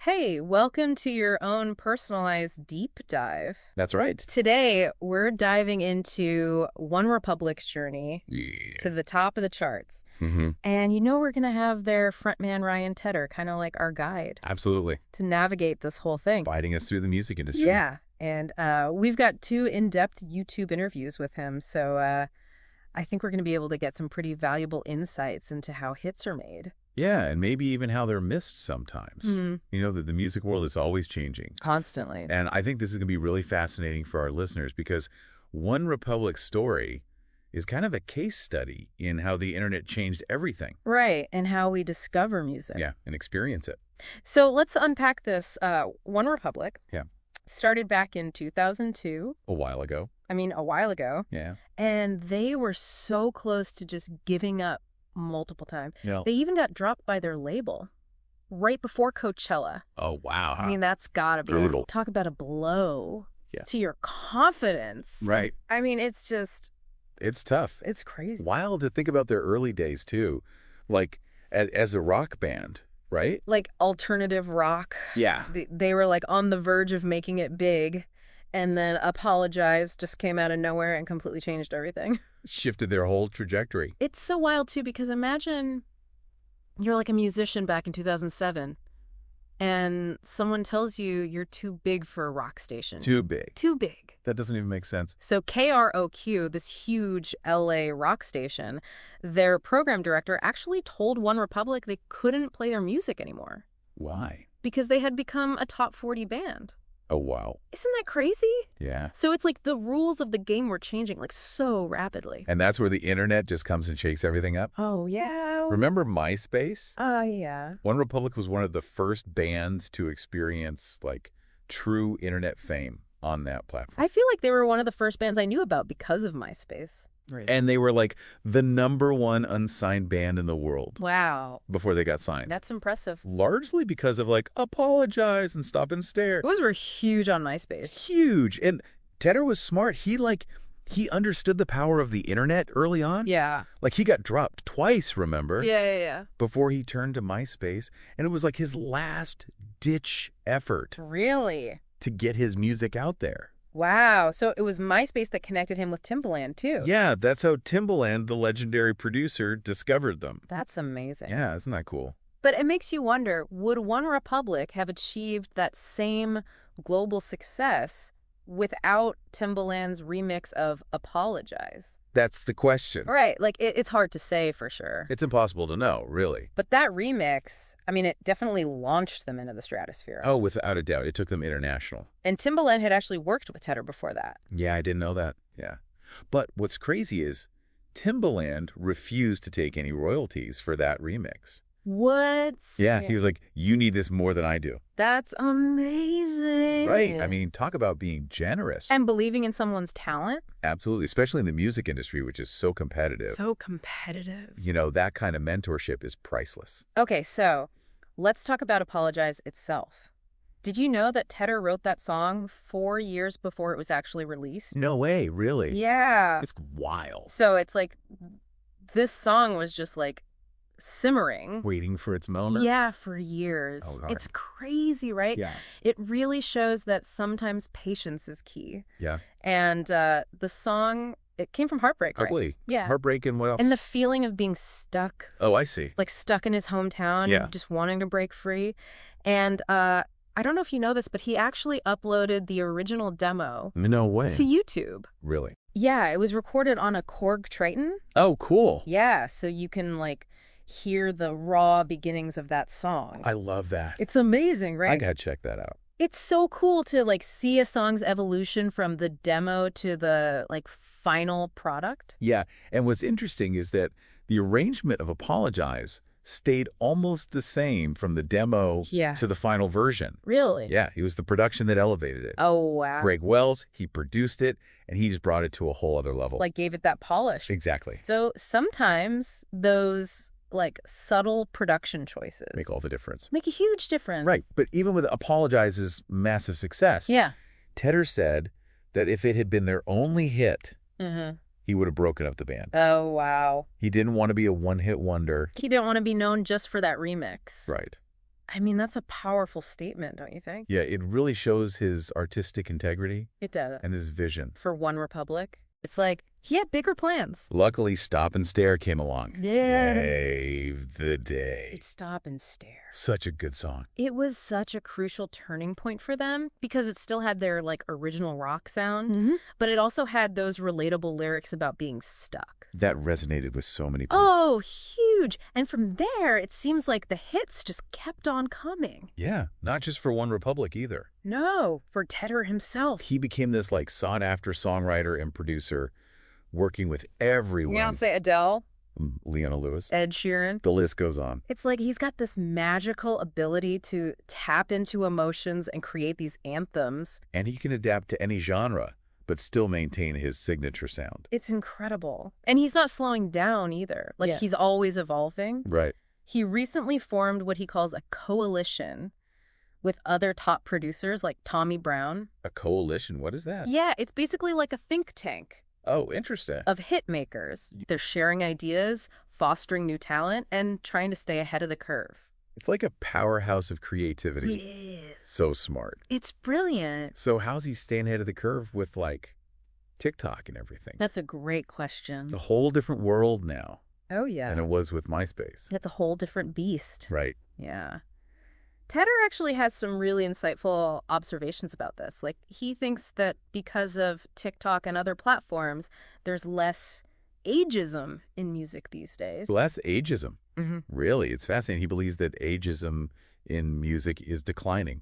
Hey, welcome to your own personalized deep dive. That's right. Today, we're diving into OneRepublic's journey to the top of the charts. And we're going to have their frontman Ryan Tedder, kind of like our guide. Absolutely. To navigate this whole thing. Guiding us through the music industry. Yeah. And we've got 2 in-depth YouTube interviews with him. So I think we're going to be able to get some pretty valuable insights into how hits are made. Yeah, and maybe even how they're missed sometimes. You know, the music world is always changing. Constantly. And I think this is going to be really fascinating for our listeners because OneRepublic's story is kind of a case study in how the internet changed everything. Right, and how we discover music. Yeah, and experience it. So let's unpack this. OneRepublic started back in 2002. A while ago. A while ago. Yeah. And they were so close to just giving up multiple times. Yeah. They even got dropped by their label right before Coachella. Oh, wow. That's gotta be brutal. Talk about a blow to your confidence. Right. It's just... It's tough. It's crazy. Wild to think about their early days, too. Like, as a rock band, right? Like alternative rock. Yeah. They were like on the verge of making it big, and then Apologize just came out of nowhere and completely changed everything. Shifted their whole trajectory. It's so wild, too, because imagine you're like a musician back in 2007, and someone tells you you're too big for a rock station. Too big. Too big. That doesn't even make sense. So KROQ, this huge LA rock station, their program director actually told OneRepublic they couldn't play their music anymore. Why? Because they had become a top 40 band. Oh, wow. Isn't that crazy? Yeah. So it's like the rules of the game were changing like so rapidly. And that's where the internet just comes and shakes everything up. Oh, yeah. Remember MySpace? Yeah. OneRepublic was one of the first bands to experience like true internet fame on that platform. I feel like they were one of the first bands I knew about because of MySpace. Right. And they were like the #1 unsigned band in the world. Wow. Before they got signed. That's impressive. Largely because of like Apologize and Stop and Stare. Those were huge on MySpace. Huge. And Tedder was smart. He understood the power of the internet early on. Yeah. Like he got dropped twice, remember? Yeah. Before he turned to MySpace. And it was like his last ditch effort. Really? To get his music out there. Wow. So it was MySpace that connected him with Timbaland, too. Yeah, that's how Timbaland, the legendary producer, discovered them. That's amazing. Yeah, isn't that cool? But it makes you wonder, would OneRepublic have achieved that same global success without Timbaland's remix of Apologize? That's the question. Right. Like, it's hard to say for sure. It's impossible to know, really. But that remix, it definitely launched them into the stratosphere. Oh, without a doubt. It took them international. And Timbaland had actually worked with Tedder before that. Yeah, I didn't know that. Yeah. But what's crazy is Timbaland refused to take any royalties for that remix. What? Yeah, he was like, you need this more than I do. That's amazing. Right. Talk about being generous. And believing in someone's talent. Absolutely, especially in the music industry, which is so competitive. So competitive. That kind of mentorship is priceless. Okay, so let's talk about Apologize itself. Did you know that Tedder wrote that song 4 years before it was actually released? No way, really? Yeah. It's wild. So it's like this song was just like simmering. Waiting for its moment? Yeah, for years. Oh, it's crazy, right? Yeah. It really shows that sometimes patience is key. Yeah. And the song, it came from heartbreak, right? Ugly. Yeah. Heartbreak and what else? And the feeling of being stuck. Oh, I see. Like stuck in his hometown. Yeah. Just wanting to break free. And I don't know if you know this, but he actually uploaded the original demo. No way. To YouTube. Really? Yeah, it was recorded on a Korg Triton. Oh, cool. Yeah, so you can hear the raw beginnings of that song. I love that. It's amazing, right? I gotta check that out. It's so cool to see a song's evolution from the demo to the final product. Yeah, and what's interesting is that the arrangement of Apologize stayed almost the same from the demo to the final version. Really? Yeah, it was the production that elevated it. Oh, wow. Greg Wells, he produced it, and he just brought it to a whole other level. Gave it that polish. Exactly. So sometimes those subtle production choices make all the difference. Make a huge difference. Right, but even with Apologize's massive success, Tedder said that if it had been their only hit, he would have broken up the band. Oh, wow. He didn't want to be a one-hit wonder. He didn't want to be known just for that remix. Right. I mean, that's a powerful statement, don't you think? Yeah, it really shows his artistic integrity. It does. And his vision. For OneRepublic, it's like he had bigger plans. Luckily, Stop and Stare came along. Yeah. Saved the day. It's Stop and Stare. Such a good song. It was such a crucial turning point for them because it still had their like original rock sound, but it also had those relatable lyrics about being stuck. That resonated with so many people. Oh, huge. And from there, it seems like the hits just kept on coming. Yeah, not just for OneRepublic either. No, for Tedder himself. He became this like sought-after songwriter and producer, working with everyone. Beyonce, Adele, Leona Lewis, Ed Sheeran. the list goes on. It's like he's got this magical ability to tap into emotions and create these anthems. And he can adapt to any genre, but still maintain his signature sound. It's incredible. And he's not slowing down either. Like, he's always evolving. Right. He recently formed what he calls a coalition with other top producers like Tommy Brown. A coalition? What is that? Yeah, it's basically like a think tank. Oh, interesting. Of hit makers. They're sharing ideas, fostering new talent, and trying to stay ahead of the curve. It's like a powerhouse of creativity. It is. So smart. It's brilliant. So how's he staying ahead of the curve with, like, TikTok and everything? That's a great question. It's a whole different world now. Oh, yeah. Than it was with MySpace. It's a whole different beast. Right. Yeah. Tedder actually has some really insightful observations about this. Like, he thinks that because of TikTok and other platforms, there's less ageism in music these days. Less ageism. Really? It's fascinating. He believes that ageism in music is declining,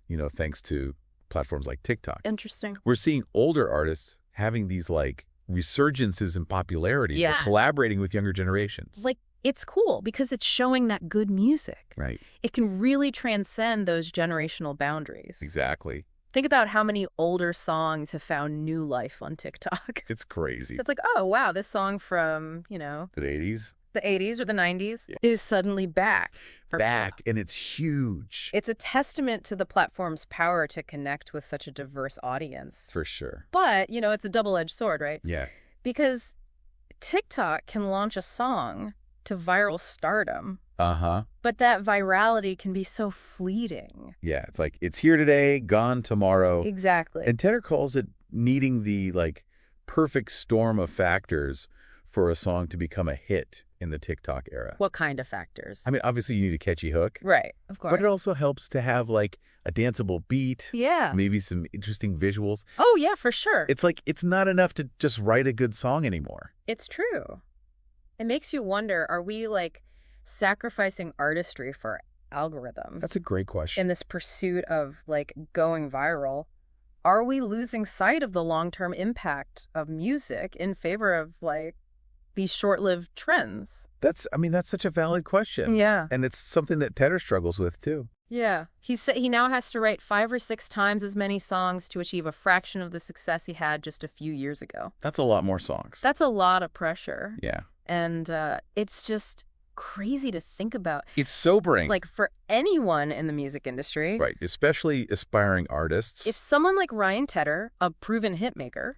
you know, thanks to platforms like TikTok. Interesting. We're seeing older artists having these, like, resurgences in popularity. Yeah. They're collaborating with younger generations. Like, it's cool because it's showing that good music. Right. It can really transcend those generational boundaries. Exactly. Think about how many older songs have found new life on TikTok. It's crazy. It's like, oh, wow, this song from, you know, The 80s? the 80s or the 90s is suddenly back. And it's huge. It's a testament to the platform's power to connect with such a diverse audience. For sure. But, you know, it's a double-edged sword, right? Yeah. Because TikTok can launch a song to viral stardom. But that virality can be so fleeting. Yeah, it's like, it's here today, gone tomorrow. Exactly. And Tedder calls it needing the, like, perfect storm of factors for a song to become a hit in the TikTok era. What kind of factors? I mean, obviously you need a catchy hook. Right, of course. But it also helps to have, like, a danceable beat. Yeah. Maybe some interesting visuals. Oh, yeah, for sure. It's like, it's not enough to just write a good song anymore. It's true. It makes you wonder, are we, like, sacrificing artistry for algorithms? That's a great question. In this pursuit of, like, going viral, are we losing sight of the long-term impact of music in favor of, like, these short-lived trends? That's such a valid question. Yeah. And it's something that Tedder struggles with, too. Yeah. He said he now has to write 5 or 6 times as many songs to achieve a fraction of the success he had just a few years ago. That's a lot more songs. That's a lot of pressure. Yeah. And it's just crazy to think about. It's sobering. Like, for anyone in the music industry. Right, especially aspiring artists. If someone like Ryan Tedder, a proven hitmaker,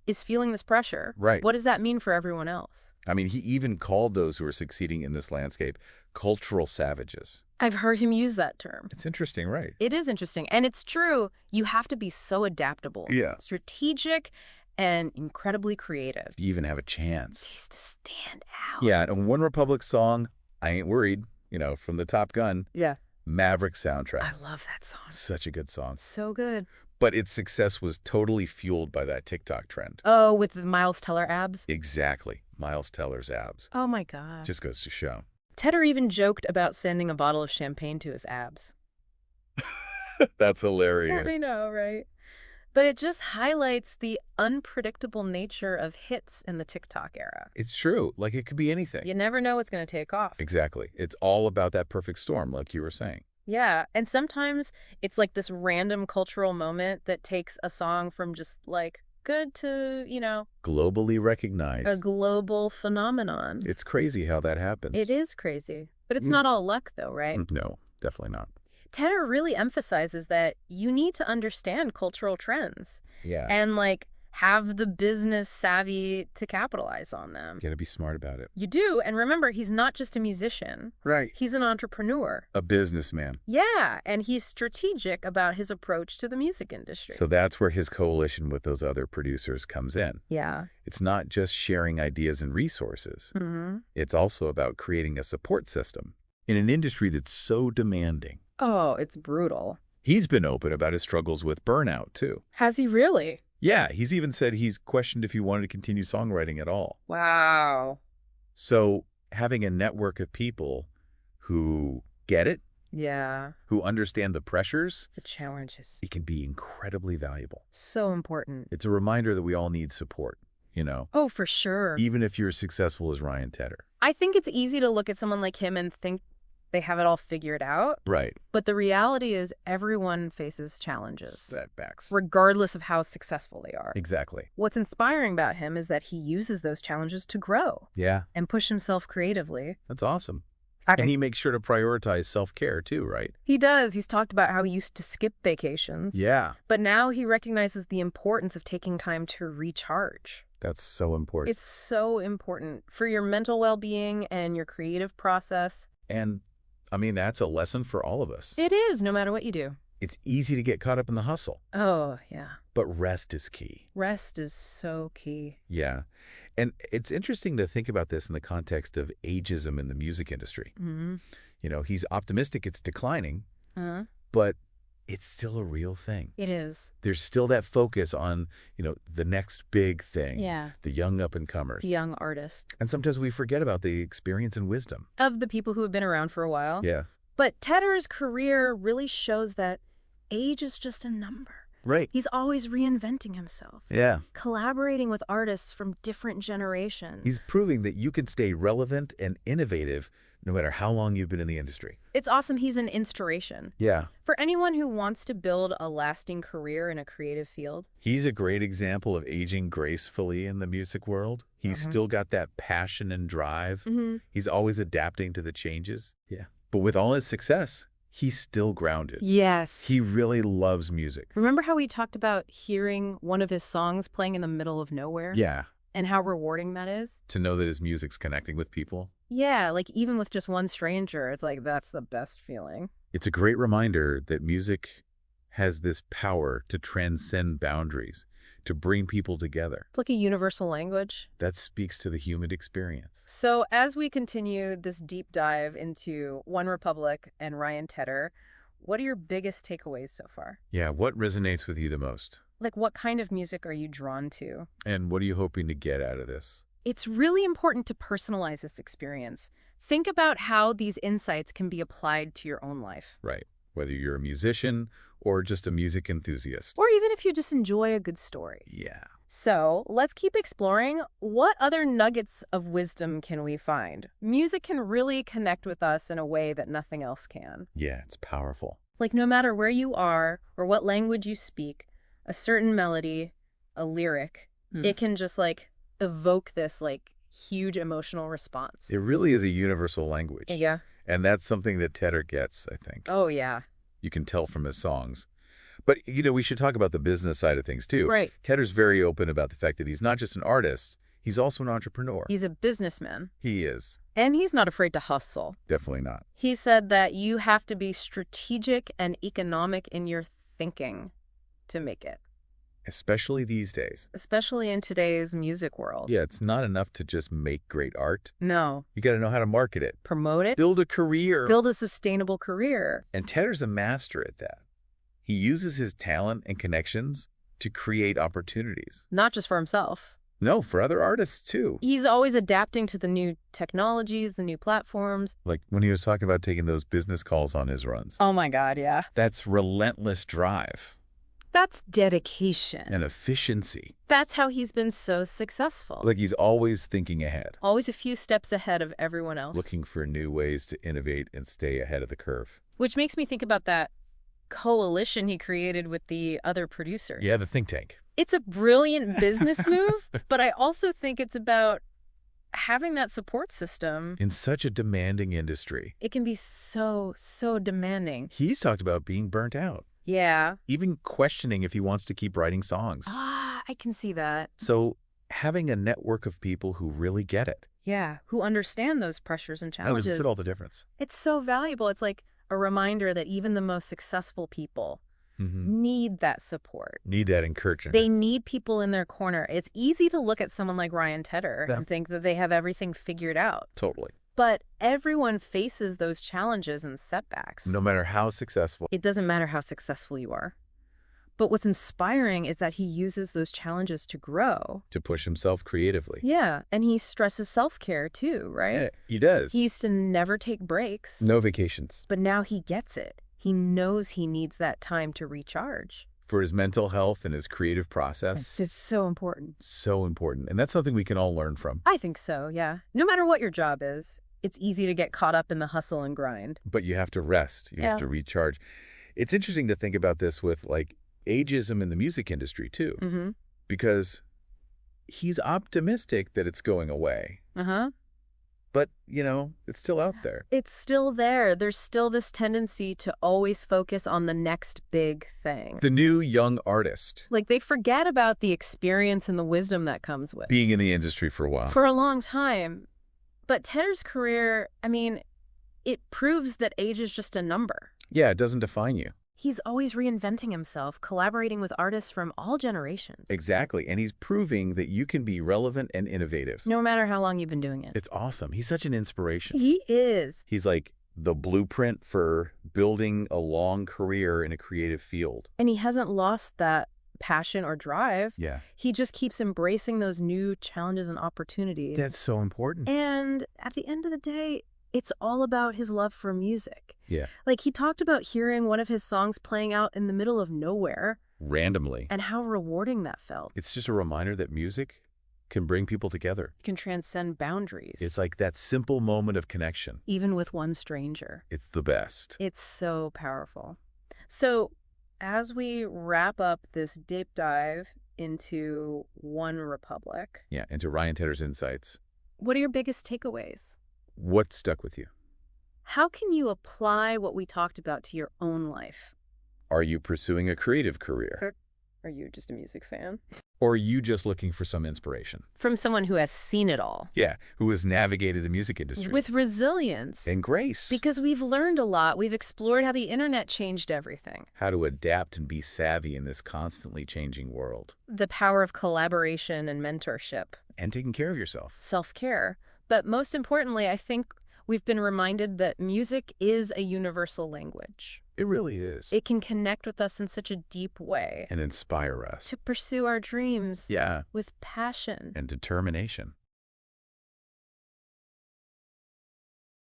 is feeling this pressure, right, what does that mean for everyone else? I mean, he even called those who are succeeding in this landscape cultural savages. I've heard him use that term. It's interesting, right? It is interesting. And it's true. You have to be so adaptable. Yeah. Strategic and incredibly creative. You even have a chance. Just to stand out. Yeah, and OneRepublic song, I Ain't Worried, you know, from the Top Gun. Yeah. Maverick soundtrack. I love that song. Such a good song. So good. But its success was totally fueled by that TikTok trend. Oh, with the Miles Teller abs? Exactly. Miles Teller's abs. Oh, my God. Just goes to show. Tedder even joked about sending a bottle of champagne to his abs. That's hilarious. I know, right? But it just highlights the unpredictable nature of hits in the TikTok era. It's true. Like, it could be anything. You never know what's going to take off. Exactly. It's all about that perfect storm, like you were saying. Yeah. And sometimes it's like this random cultural moment that takes a song from just, like, good to, you know, globally recognized. A global phenomenon. It's crazy how that happens. It is crazy. But it's not all luck, though, right? No, definitely not. Tedder really emphasizes that you need to understand cultural trends. Yeah. And, like, have the business savvy to capitalize on them. You gotta be smart about it. You do, and remember, he's not just a musician. Right. He's an entrepreneur. A businessman. Yeah, and he's strategic about his approach to the music industry. So that's where his coalition with those other producers comes in. Yeah. It's not just sharing ideas and resources. Mm-hmm. It's also about creating a support system in an industry that's so demanding. Oh, it's brutal. He's been open about his struggles with burnout, too. Has he really? Yeah, he's even said he's questioned if he wanted to continue songwriting at all. Wow. So having a network of people who get it, Yeah. who understand the pressures, The challenges. it can be incredibly valuable. So important. It's a reminder that we all need support, you know, Oh, for sure. even if you're as successful as Ryan Tedder. I think it's easy to look at someone like him and think they have it all figured out. Right. But the reality is everyone faces challenges, Setbacks. regardless of how successful they are. Exactly. What's inspiring about him is that he uses those challenges to grow Yeah, and push himself creatively. that's awesome. Okay. And he makes sure to prioritize self-care too, right? He does. He's talked about how he used to skip vacations. Yeah, But now he recognizes the importance of taking time to recharge. that's so important. It's so important for your mental well-being and your creative process. And I mean, that's a lesson for all of us. It is, no matter what you do. It's easy to get caught up in the hustle, Oh, yeah. but rest is key. Rest is so key. Yeah. And it's interesting to think about this in the context of ageism in the music industry. Mm-hmm. You know, he's optimistic it's declining, Uh-huh. but it's still a real thing. It is. There's still that focus on, you know, the next big thing. Yeah. The young up-and-comers. The young artist. And sometimes we forget about the experience and wisdom. Of the people who have been around for a while. Yeah. But Tedder's career really shows that age is just a number. Right. He's always reinventing himself, Yeah. collaborating with artists from different generations. He's proving that you can stay relevant and innovative no matter how long you've been in the industry. It's awesome. He's an inspiration. Yeah. For anyone who wants to build a lasting career in a creative field. He's a great example of aging gracefully in the music world. He's still got that passion and drive. Mm-hmm. He's always adapting to the changes. Yeah. But with all his success, he's still grounded. Yes. He really loves music. Remember how we talked about hearing one of his songs playing in the middle of nowhere? Yeah. And how rewarding that is? To know that his music's connecting with people. Yeah, like even with just one stranger, it's like that's the best feeling. It's a great reminder that music has this power to transcend boundaries, to bring people together. It's like a universal language. That speaks to the human experience. So as we continue this deep dive into OneRepublic and Ryan Tedder, what are your biggest takeaways so far? Yeah, what resonates with you the most? Like what kind of music are you drawn to? And what are you hoping to get out of this? It's really important to personalize this experience. Think about how these insights can be applied to your own life. Right. Whether you're a musician or just a music enthusiast. Or even if you just enjoy a good story. Yeah. So let's keep exploring. What other nuggets of wisdom can we find? Music can really connect with us in a way that nothing else can. Yeah, it's powerful. Like no matter where you are or what language you speak, a certain melody, a lyric, it can just like evoke this like huge emotional response. It really is a universal language. Yeah. And that's something that Tedder gets, I think. Oh, yeah. You can tell from his songs. But, you know, we should talk about the business side of things, too. Right. Tedder's very open about the fact that he's not just an artist, he's also an entrepreneur. He's a businessman. He is. And he's not afraid to hustle. Definitely not. He said that you have to be strategic and economic in your thinking to make it. Especially these days. Especially in today's music world. Yeah, it's not enough to just make great art. No. You got to know how to market it. Promote it. Build a career. Build a sustainable career. And Tedder's a master at that. He uses his talent and connections to create opportunities. Not just for himself. No, for other artists, too. He's always adapting to the new technologies, the new platforms. Like when he was talking about taking those business calls on his runs. Oh, my God, yeah. That's relentless drive. That's dedication. And efficiency. That's how he's been so successful. Like he's always thinking ahead. Always a few steps ahead of everyone else. Looking for new ways to innovate and stay ahead of the curve. Which makes me think about that coalition he created with the other producer. Yeah, the think tank. It's a brilliant business move, but I also think it's about having that support system. In such a demanding industry. It can be so demanding. He's talked about being burnt out. Yeah. Even questioning if he wants to keep writing songs. Ah, I can see that. So having a network of people who really get it. Yeah, who understand those pressures and challenges. It's all the difference. It's so valuable. It's like a reminder that even the most successful people need that support. Need that encouragement. They need people in their corner. It's easy to look at someone like Ryan Tedder and think that they have everything figured out. Totally. But everyone faces those challenges and setbacks. No matter how successful. It doesn't matter how successful you are. But what's inspiring is that he uses those challenges to grow. To push himself creatively. Yeah, and he stresses self-care too, right? Yeah, he does. He used to never take breaks. No vacations. But now he gets it. He knows he needs that time to recharge. For his mental health and his creative process. It's so important. So important. And that's something we can all learn from. I think so, yeah. No matter what your job is, it's easy to get caught up in the hustle and grind. But you have to rest. You have to recharge. It's interesting to think about this with, like, ageism in the music industry, too. Because he's optimistic that it's going away. But, you know, it's still out there. It's still there. There's still this tendency to always focus on the next big thing. The new young artist. Like, they forget about the experience and the wisdom that comes with being in the industry for a while. For a long time. But Tedder's career, I mean, it proves that age is just a number. Yeah, it doesn't define you. He's always reinventing himself, collaborating with artists from all generations. Exactly. And he's proving that you can be relevant and innovative. No matter how long you've been doing it. It's awesome. He's such an inspiration. He is. He's like the blueprint for building a long career in a creative field. And he hasn't lost that passion or drive. Yeah. He just keeps embracing those new challenges and opportunities. That's so important. And at the end of the day, it's all about his love for music. Yeah. Like, he talked about hearing one of his songs playing out in the middle of nowhere. Randomly. And how rewarding that felt. It's just a reminder that music can bring people together. It can transcend boundaries. It's like that simple moment of connection. Even with one stranger. It's the best. It's so powerful. So, as we wrap up this deep dive into OneRepublic. Yeah, into Ryan Tedder's insights. What are your biggest takeaways? What stuck with you? How can you apply what we talked about to your own life? Are you pursuing a creative career? Are you just a music fan? Or are you just looking for some inspiration? From someone who has seen it all. Yeah, who has navigated the music industry. With resilience. And grace. Because we've learned a lot. We've explored how the internet changed everything. How to adapt and be savvy in this constantly changing world. The power of collaboration and mentorship. And taking care of yourself. Self-care. But most importantly, I think we've been reminded that music is a universal language. It really is. It can connect with us in such a deep way. And inspire us. To pursue our dreams. Yeah. With passion. And determination.